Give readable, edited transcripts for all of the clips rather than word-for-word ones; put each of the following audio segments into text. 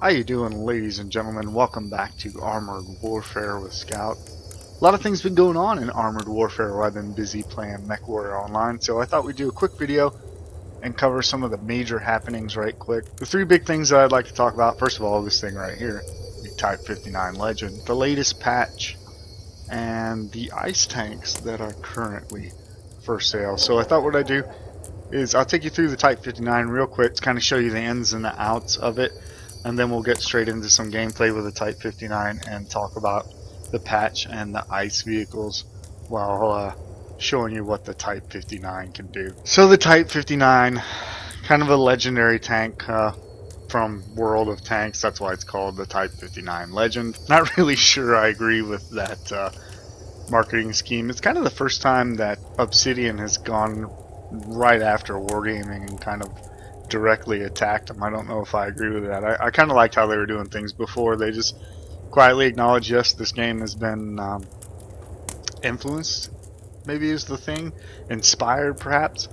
How you doing, ladies and gentlemen? Welcome back to Armored Warfare with Scout. A lot of things been going on in Armored Warfare while I've been busy playing MechWarrior Online, so I thought we'd do a quick video and cover some of the major happenings right quick. The three big things that I'd like to talk about, first of all, this thing right here, the Type 59 Legend, the latest patch, and the ice tanks that are currently for sale. So I thought what I'd do is I'll take you through the Type 59 real quick to kind of show you the ins and the outs of it, and then we'll get straight into some gameplay with the Type 59 and talk about the patch and the ice vehicles while showing you what the Type 59 can do. So the Type 59, kind of a legendary tank from World of Tanks. That's why it's called the Type 59 Legend. Not really sure I agree with that marketing scheme. It's kind of the first time that Obsidian has gone right after Wargaming and kind of directly attacked them. I don't know if I agree with that. I kind of liked how they were doing things before. They just quietly acknowledged, yes, this game has been influenced, maybe is the thing, inspired perhaps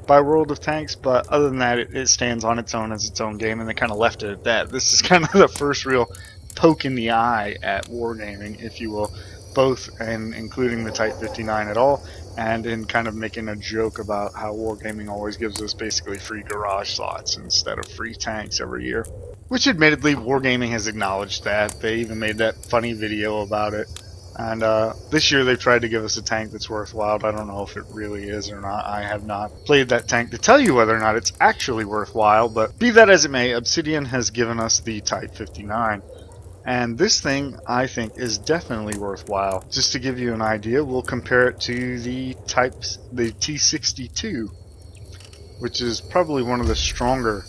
by World of Tanks, but other than that, it stands on its own as its own game, and they kind of left it at that. This is kind of the first real poke in the eye at Wargaming, if you will, both in including the Type 59 at all, and in kind of making a joke about how Wargaming always gives us basically free garage slots instead of free tanks every year. Which admittedly, Wargaming has acknowledged that. They even made that funny video about it. And this year they've tried to give us a tank that's worthwhile. I don't know if it really is or not. I have not played that tank to tell you whether or not it's actually worthwhile, but be that as it may, Obsidian has given us the Type 59. And this thing, I think, is definitely worthwhile. Just to give you an idea, we'll compare it to the T62, which is probably one of the stronger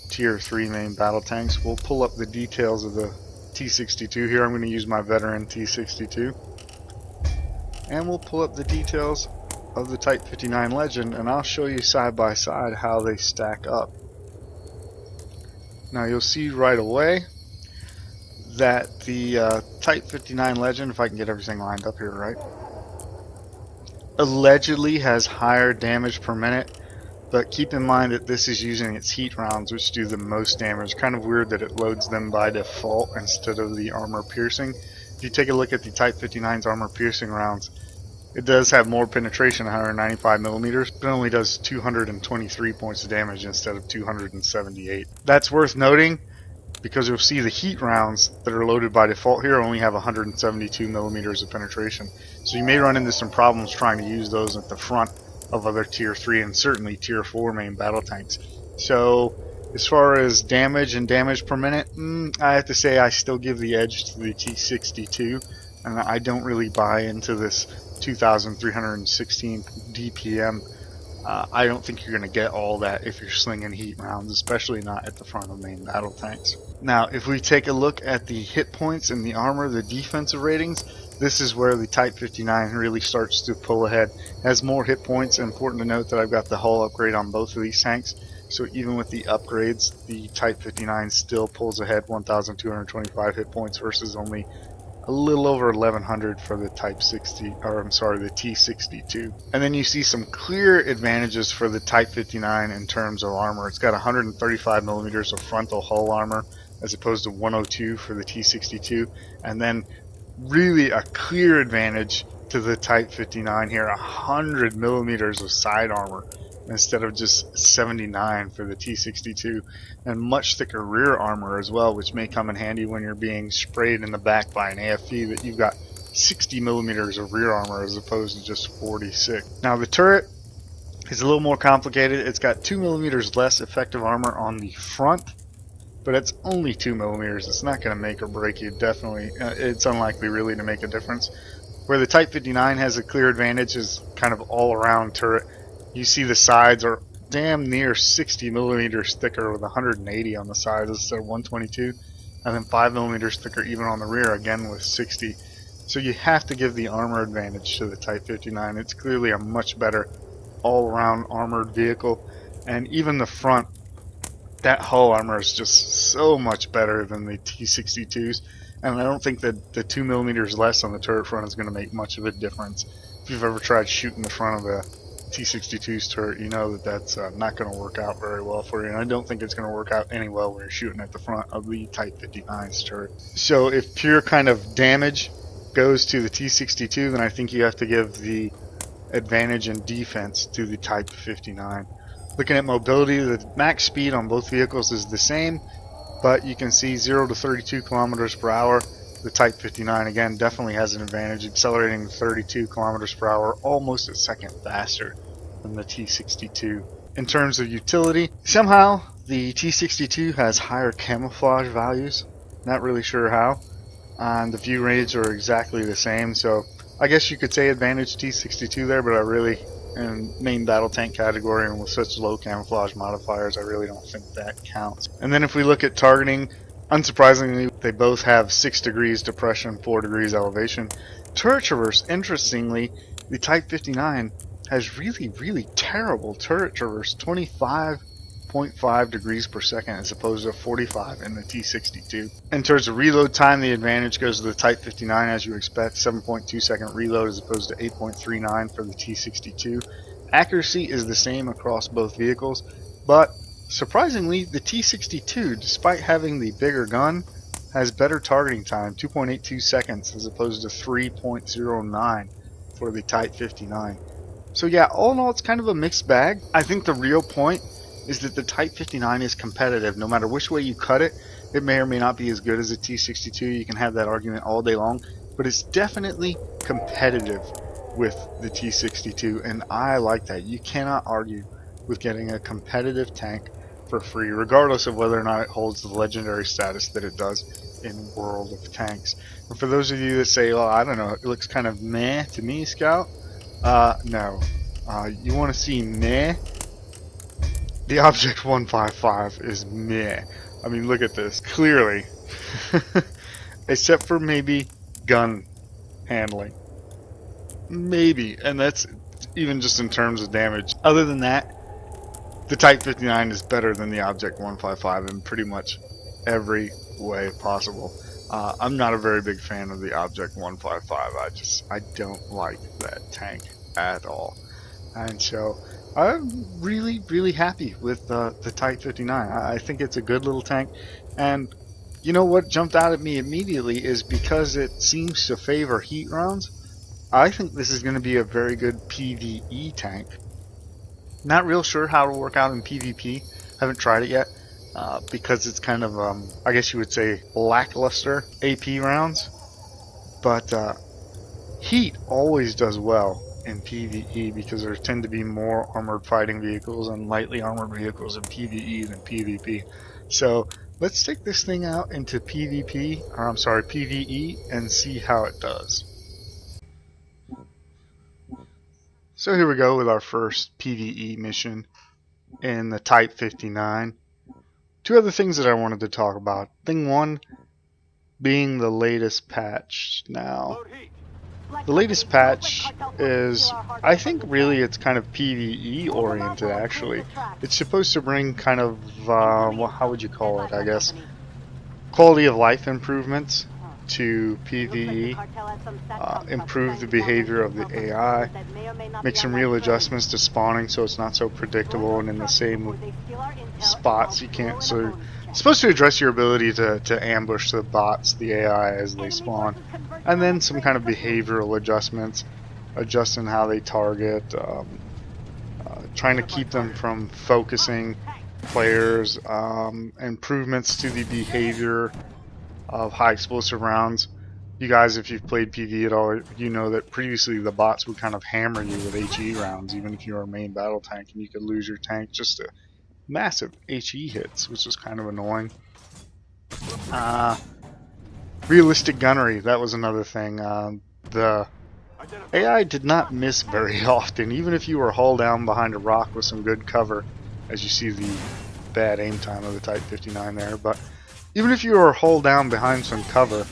Tier 3 main battle tanks. We'll pull up the details of the T62 here. I'm going to use my veteran T62. And we'll pull up the details of the Type 59 Legend, and I'll show you side by side how they stack up. Now you'll see right away that the Type 59 Legend, if I can get everything lined up here right, allegedly has higher damage per minute, but keep in mind that this is using its heat rounds, which do the most damage. Kind of weird that it loads them by default instead of the armor piercing. If you take a look at the Type 59's armor piercing rounds, it does have more penetration, 195 millimeters, but it only does 223 points of damage instead of 278. That's worth noting, because you'll see the heat rounds that are loaded by default here only have 172 millimeters of penetration. So you may run into some problems trying to use those at the front of other Tier 3 and certainly Tier 4 main battle tanks. So as far as damage and damage per minute, I have to say I still give the edge to the T62, and I don't really buy into this 2,316 DPM. I don't think you're going to get all that if you're slinging heat rounds, especially not at the front of main battle tanks. Now, if we take a look at the hit points and the armor, the defensive ratings, this is where the Type 59 really starts to pull ahead. It has more hit points. Important to note that I've got the hull upgrade on both of these tanks, so even with the upgrades, the Type 59 still pulls ahead 1,225 hit points versus only a little over 1,100 for the the T62. And then you see some clear advantages for the Type 59 in terms of armor. It's got 135 millimeters of frontal hull armor as opposed to 102 for the T62, and then really a clear advantage to the Type 59 here, 100 millimeters of side armor instead of just 79 for the T62, and much thicker rear armor as well, which may come in handy when you're being sprayed in the back by an AFV, that you've got 60 millimeters of rear armor as opposed to just 46. Now the turret is a little more complicated. It's got 2 millimeters less effective armor on the front, but it's only 2 millimeters. It's not going to make or break you. Definitely, it's unlikely really to make a difference. Where the Type 59 has a clear advantage is kind of all around turret. You see the sides are damn near 60 millimeters thicker with 180 on the sides instead of 122, and then 5 millimeters thicker even on the rear, again with 60. So you have to give the armor advantage to the Type 59. It's clearly a much better all-around armored vehicle, and even the front, that hull armor is just so much better than the T62s, and I don't think that the 2 millimeters less on the turret front is going to make much of a difference. If you've ever tried shooting the front of a T-62's turret, you know that that's not going to work out very well for you, and I don't think it's going to work out any well when you're shooting at the front of the Type 59's turret. So if pure kind of damage goes to the T-62, then I think you have to give the advantage in defense to the Type 59. Looking at mobility, the max speed on both vehicles is the same, but you can see 0 to 32 kilometers per hour. The Type 59 again definitely has an advantage, accelerating 32 kilometers per hour, almost a second faster than the T-62. In terms of utility, somehow the T-62 has higher camouflage values. Not really sure how. And the view range are exactly the same, so I guess you could say advantage T-62 there, but I really, in main battle tank category and with such low camouflage modifiers, I really don't think that counts. And then if we look at targeting, unsurprisingly, they both have 6 degrees depression, 4 degrees elevation. Turret traverse, interestingly, the Type 59 has really terrible turret traverse, 25.5 degrees per second as opposed to 45 in the T-62. In terms of reload time, the advantage goes to the Type 59 as you expect, 7.2 second reload as opposed to 8.39 for the T-62. Accuracy is the same across both vehicles, but surprisingly, the T-62, despite having the bigger gun, has better targeting time, 2.82 seconds as opposed to 3.09 for the Type 59. So yeah, all in all, it's kind of a mixed bag. I think the real point is that the Type 59 is competitive. No matter which way you cut it, it may or may not be as good as the T-62. You can have that argument all day long, but it's definitely competitive with the T-62, and I like that. You cannot argue with getting a competitive tank for free, regardless of whether or not it holds the legendary status that it does in World of Tanks. And for those of you that say, well, I don't know, it looks kind of meh to me, Scout, no. You want to see meh? The Object 155 is meh. I mean, look at this. Clearly. Except for maybe gun handling. Maybe. And that's even just in terms of damage. Other than that, the Type 59 is better than the Object 155 in pretty much every way possible. I'm not a very big fan of the Object 155. I don't like that tank at all. And so I'm really happy with the Type 59. I think it's a good little tank, and you know what jumped out at me immediately is because it seems to favor heat rounds. I think this is going to be a very good PvE tank. Not real sure how it'll work out in PvP. Haven't tried it yet because it's kind of I guess you would say lackluster AP rounds, but heat always does well in PvE because there tend to be more armored fighting vehicles and lightly armored vehicles in PvE than PvP. So let's take this thing out into PvP, or I'm sorry, PvE, and see how it does. So here we go with our first PvE mission in the Type 59. Two other things that I wanted to talk about. Thing one being the latest patch. Now, the latest patch is, I think really it's kind of PvE oriented actually. It's supposed to bring kind of, well, how would you call it, I guess, quality of life improvements to PvE, improve the behavior of the AI, make some real adjustments to spawning so it's not so predictable and in the same spots you can't. So it's supposed to address your ability to ambush the bots, the AI, as they spawn, and then some kind of behavioral adjustments, adjusting how they target, trying to keep them from focusing players, improvements to the behavior of high explosive rounds. You guys, if you've played PvE at all, you know that previously the bots would kind of hammer you with HE rounds, even if you were a main battle tank, and you could lose your tank just to massive HE hits, which was kind of annoying. Realistic gunnery, that was another thing. The AI did not miss very often, even if you were hull down behind a rock with some good cover, as you see the bad aim time of the Type 59 there. But even if you were hull down behind some cover,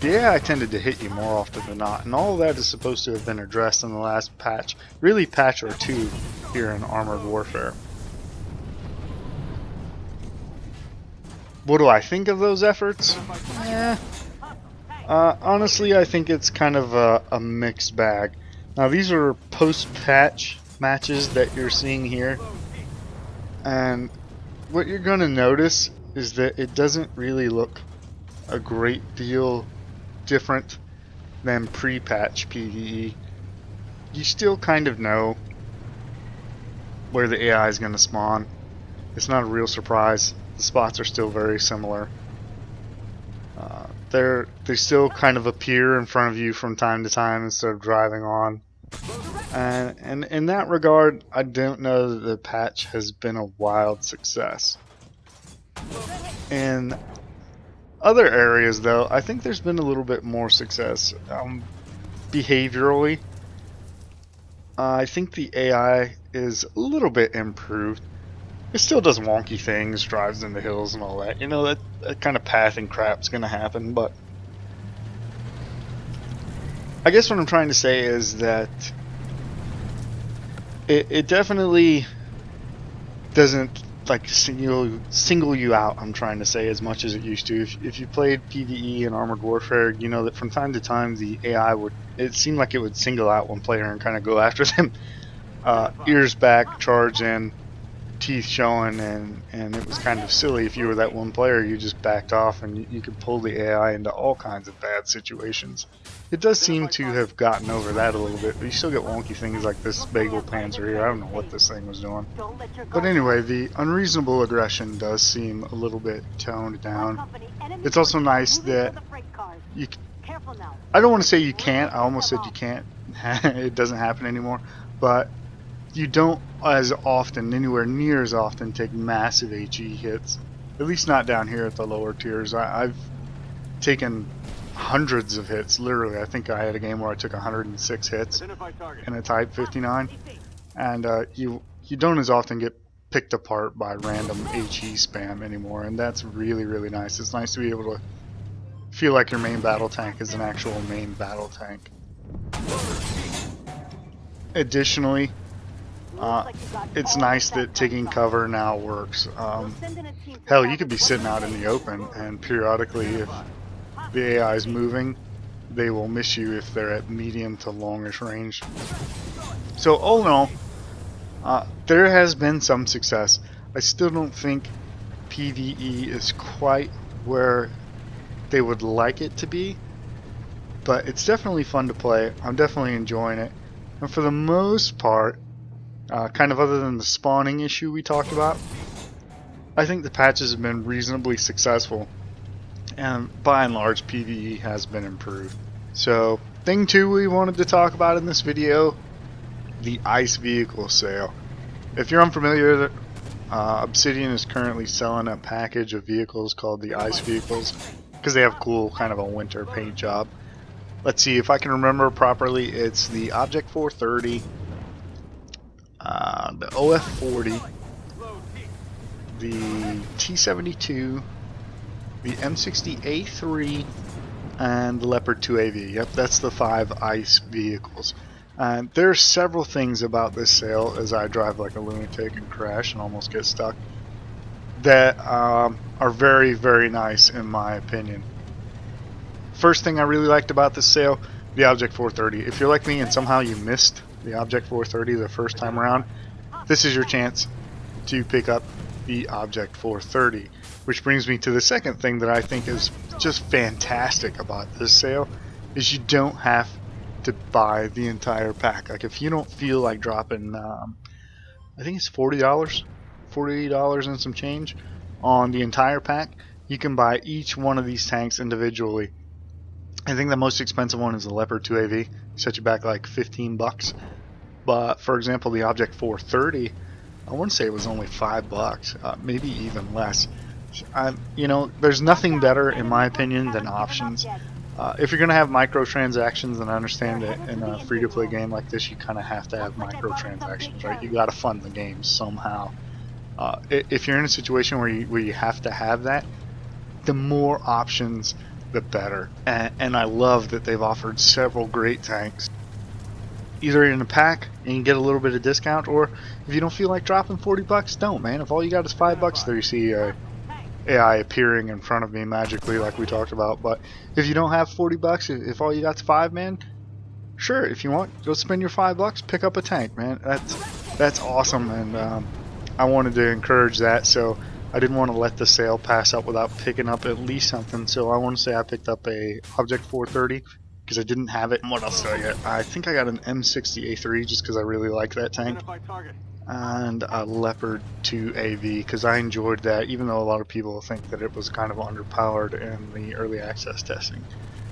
the AI tended to hit you more often than not, and all of that is supposed to have been addressed in the last patch, really patch or two here in Armored Warfare. What do I think of those efforts? Honestly, I think it's kind of a mixed bag. Now, these are post-patch matches that you're seeing here, and what you're going to notice is that it doesn't really look a great deal different than pre-patch PvE. You still kind of know where the AI is going to spawn. It's not a real surprise. The spots are still very similar. They still kind of appear in front of you from time to time instead of driving on. And in that regard, I don't know that the patch has been a wild success. In other areas, though, I think there's been a little bit more success. Behaviorally, I think the AI is a little bit improved. It still does wonky things, drives into hills and all that. You know, that kind of pathing crap's gonna happen, but I guess what I'm trying to say is that it definitely doesn't like single you out, I'm trying to say, as much as it used to. If you played PvE and Armored Warfare, you know that from time to time the AI it seemed like it would single out one player and kind of go after them. Ears back, charge in, teeth showing, and it was kind of silly. If you were that one player, you just backed off and you could pull the AI into all kinds of bad situations. It does seem to have gotten over that a little bit, but you still get wonky things like this Bagel Panzer here. I don't know what this thing was doing. But anyway, the unreasonable aggression does seem a little bit toned down. It's also nice that you I don't want to say you can't, I almost said you can't. It doesn't happen anymore, but you don't as often, anywhere near as often, take massive HE hits. At least not down here at the lower tiers. I've taken hundreds of hits, literally. I think I had a game where I took 106 hits in a Type 59, and you don't as often get picked apart by random HE spam anymore, and that's really, really nice. It's nice to be able to feel like your main battle tank is an actual main battle tank. Additionally, it's nice that taking cover now works. Hell, you could be sitting out in the open, and periodically, if the AI is moving, they will miss you if they're at medium to longish range. So all in all, there has been some success. I still don't think PvE is quite where they would like it to be, but it's definitely fun to play. I'm definitely enjoying it, and for the most part, kind of other than the spawning issue we talked about, I think the patches have been reasonably successful, and by and large PvE has been improved. So thing 2 we wanted to talk about in this video, the ICE vehicle sale. If you're unfamiliar, Obsidian is currently selling a package of vehicles called the ICE vehicles because they have cool kind of a winter paint job. Let's see if I can remember properly. It's the Object 430, the OF40, the T72, the M60A3, and the Leopard 2AV. Yep, that's the 5 ICE vehicles. And there are several things about this sale, as I drive like a lunatic and crash and almost get stuck, that are very, very nice in my opinion. First thing I really liked about this sale, the Object 430. If you're like me and somehow you missed the Object 430 the first time around, this is your chance to pick up the Object 430. Which brings me to the second thing that I think is just fantastic about this sale, is you don't have to buy the entire pack. Like if you don't feel like dropping, I think it's $40 and some change on the entire pack, you can buy each one of these tanks individually. I think the most expensive one is the Leopard 2AV. Set you back like 15 bucks. But for example, the Object 430, I want to say it was only $5, maybe even less. You know, there's nothing better in my opinion than options. If you're going to have microtransactions, and I understand that in a free-to-play game like this, you kind of have to have microtransactions, right? You got to fund the game somehow. If you're in a situation where you have to have that, the more options, the better. And I love that they've offered several great tanks, either in a pack and you can get a little bit of discount, or if you don't feel like dropping 40 bucks, don't, man. If all you got is $5, there you see AI appearing in front of me magically like we talked about. But if you don't have 40 bucks, if all you got's 5, man, sure, if you want, go spend your $5, pick up a tank, man. That's awesome, and I wanted to encourage that, so I didn't want to let the sale pass up without picking up at least something. So I want to say I picked up a Object 430 because I didn't have it. And what else did I get? I think I got an M60A3 just because I really like that tank, and a Leopard 2 AV because I enjoyed that, even though a lot of people think that it was kind of underpowered in the early access testing.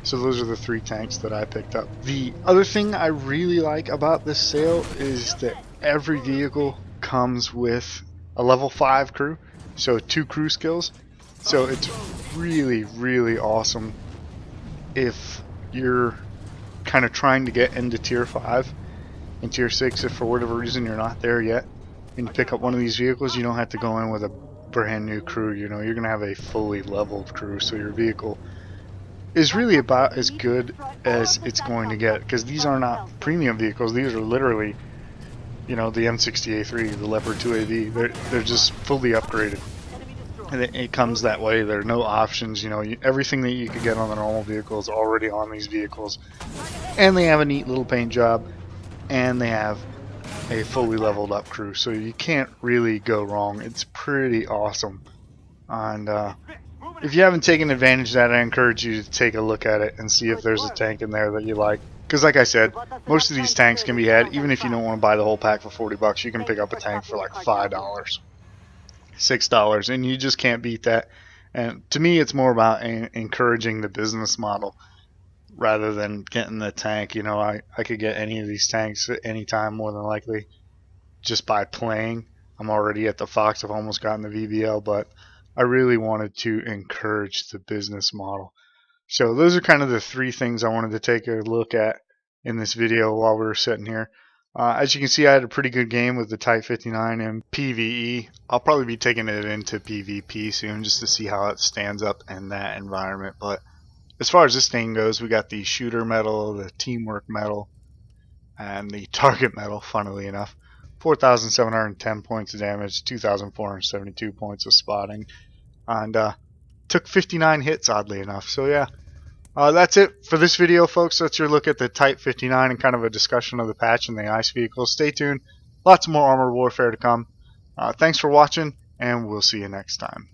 So those are the 3 tanks that I picked up. The other thing I really like about this sale is that every vehicle comes with a level 5 crew, so 2 crew skills. So it's really, really awesome if you're kind of trying to get into tier 5 and tier 6 if for whatever reason you're not there yet and you pick up one of these vehicles. You don't have to go in with a brand new crew. You know, you're going to have a fully leveled crew, so your vehicle is really about as good as it's going to get, because these are not premium vehicles. These are literally, you know, the M60A3, the Leopard 2AV. They're just fully upgraded, and it comes that way. There are no options. You know, everything that you could get on the normal vehicle is already on these vehicles, and they have a neat little paint job, and they have a fully leveled up crew, so you can't really go wrong. It's pretty awesome, and if you haven't taken advantage of that, I encourage you to take a look at it and see if there's a tank in there that you like. Because like I said, most of these tanks can be had, even if you don't want to buy the whole pack for $40, you can pick up a tank for like $5, $6, and you just can't beat that. And to me, it's more about encouraging the business model rather than getting the tank. You know, I could get any of these tanks at any time, more than likely, just by playing. I'm already at the Fox. I've almost gotten the VBL, but I really wanted to encourage the business model. So those are kind of the 3 things I wanted to take a look at in this video while we were sitting here. As you can see, I had a pretty good game with the Type 59 in PvE. I'll probably be taking it into PvP soon just to see how it stands up in that environment. But as far as this thing goes, we got the shooter medal, the teamwork medal, and the target medal, funnily enough. 4,710 points of damage, 2,472 points of spotting, and took 59 hits, oddly enough. So yeah, that's it for this video, folks. That's your look at the Type 59 and kind of a discussion of the patch and the ICE vehicles. Stay tuned. Lots more Armored Warfare to come. Thanks for watching, and we'll see you next time.